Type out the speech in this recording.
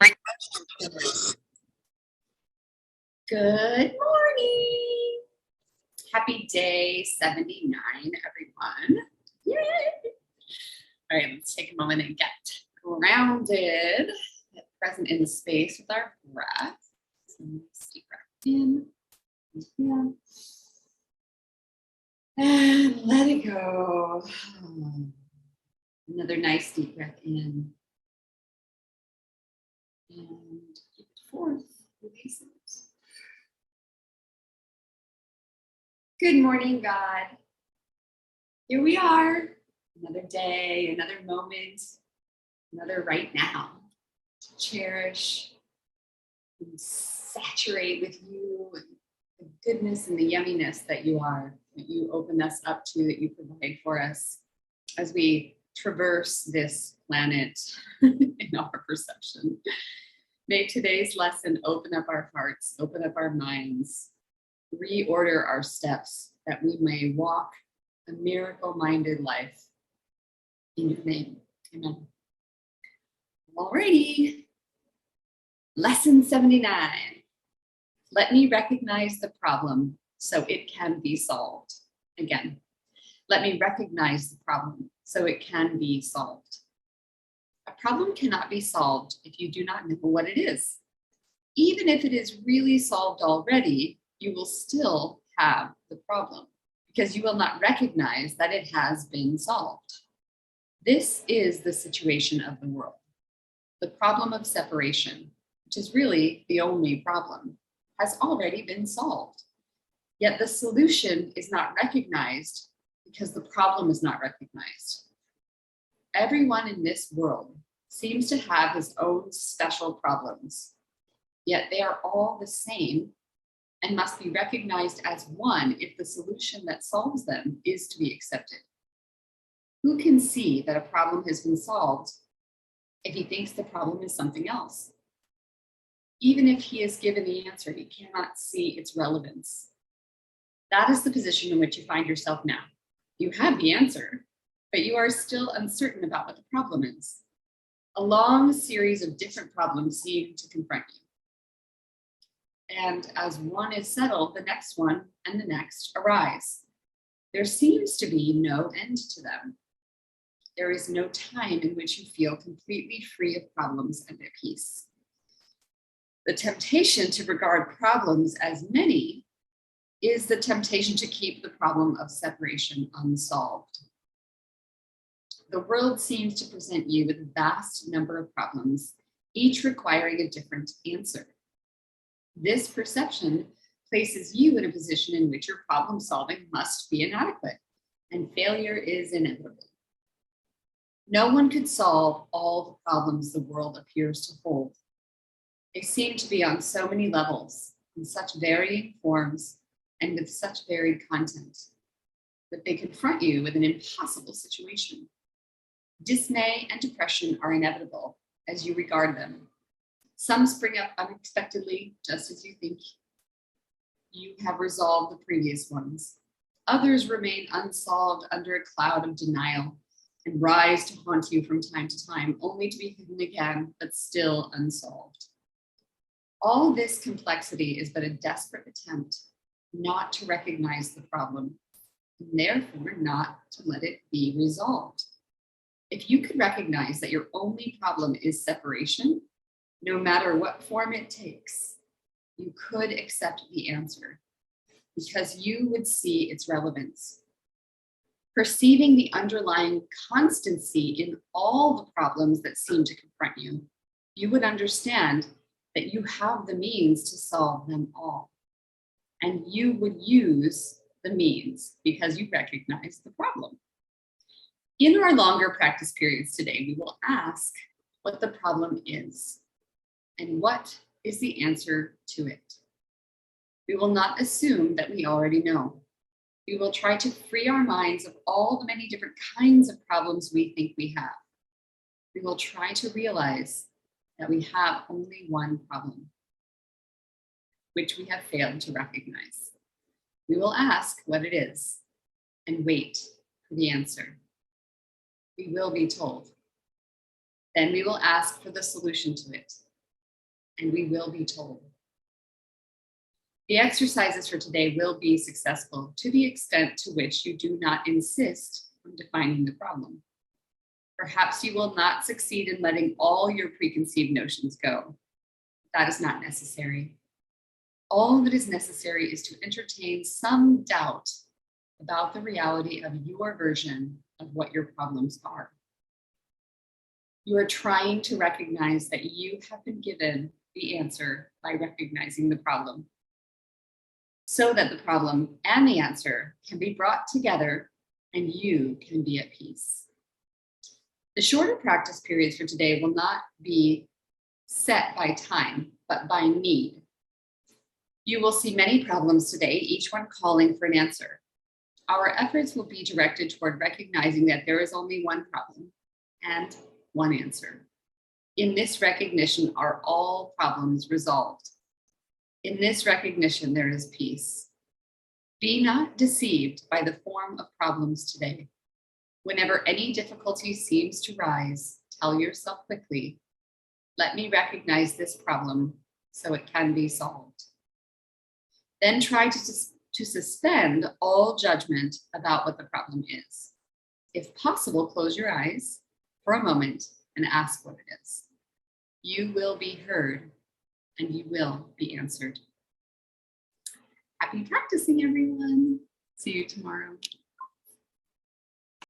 Good morning. Happy day 79, everyone. Yay. All right, let's take a moment and get grounded, get present in the space with our breath. So deep breath in and let it go. Another nice deep breath in and keep it forth. Release it. Good morning, God. Here we are. Another day, another moment, another right now to cherish and saturate with you and the goodness and the yumminess that you are, that you open us up to, that you provide for us as we traverse this planet in our perception. May today's lesson open up our hearts, open up our minds, reorder our steps, that we may walk a miracle-minded life. In your name, amen. Alrighty, lesson 79. Let me recognize the problem so it can be solved. Again, let me recognize the problem so it can be solved. A problem cannot be solved if you do not know what it is. Even if it is really solved already, you will still have the problem because you will not recognize that it has been solved. This is the situation of the world. The problem of separation, which is really the only problem, has already been solved. Yet the solution is not recognized because the problem is not recognized. Everyone in this world seems to have his own special problems, yet they are all the same and must be recognized as one if the solution that solves them is to be accepted. Who can see that a problem has been solved if he thinks the problem is something else? Even if he is given the answer, he cannot see its relevance. That is the position in which you find yourself now. You have the answer, but you are still uncertain about what the problem is. A long series of different problems seem to confront you. And as one is settled, the next one and the next arise. There seems to be no end to them. There is no time in which you feel completely free of problems and at peace. The temptation to regard problems as many is the temptation to keep the problem of separation unsolved. The world seems to present you with a vast number of problems, each requiring a different answer. This perception places you in a position in which your problem solving must be inadequate, and failure is inevitable. No one could solve all the problems the world appears to hold. They seem to be on so many levels, in such varying forms, and with such varied content, that they confront you with an impossible situation. Dismay and depression are inevitable as you regard them. Some spring up unexpectedly, just as you think you have resolved the previous ones. Others remain unsolved under a cloud of denial and rise to haunt you from time to time, only to be hidden again, but still unsolved. All this complexity is but a desperate attempt not to recognize the problem, and therefore not to let it be resolved. If you could recognize that your only problem is separation, no matter what form it takes, you could accept the answer because you would see its relevance. Perceiving the underlying constancy in all the problems that seem to confront you, you would understand that you have the means to solve them all. And you would use the means because you recognize the problem. In our longer practice periods today, we will ask what the problem is and what is the answer to it. We will not assume that we already know. We will try to free our minds of all the many different kinds of problems we think we have. We will try to realize that we have only one problem, which we have failed to recognize. We will ask what it is and wait for the answer. We will be told. Then we will ask for the solution to it and we will be told. The exercises for today will be successful to the extent to which you do not insist on defining the problem. Perhaps you will not succeed in letting all your preconceived notions go. That is not necessary. All that is necessary is to entertain some doubt about the reality of your version of what your problems are. You are trying to recognize that you have been given the answer by recognizing the problem, so that the problem and the answer can be brought together and you can be at peace. The shorter practice periods for today will not be set by time, but by need. You will see many problems today, each one calling for an answer. Our efforts will be directed toward recognizing that there is only one problem and one answer. In this recognition are all problems resolved. In this recognition, there is peace. Be not deceived by the form of problems today. Whenever any difficulty seems to rise, tell yourself quickly, let me recognize this problem so it can be solved. Then try to suspend all judgment about what the problem is. If possible, close your eyes for a moment and ask what it is. You will be heard and you will be answered. Happy practicing, everyone. See you tomorrow.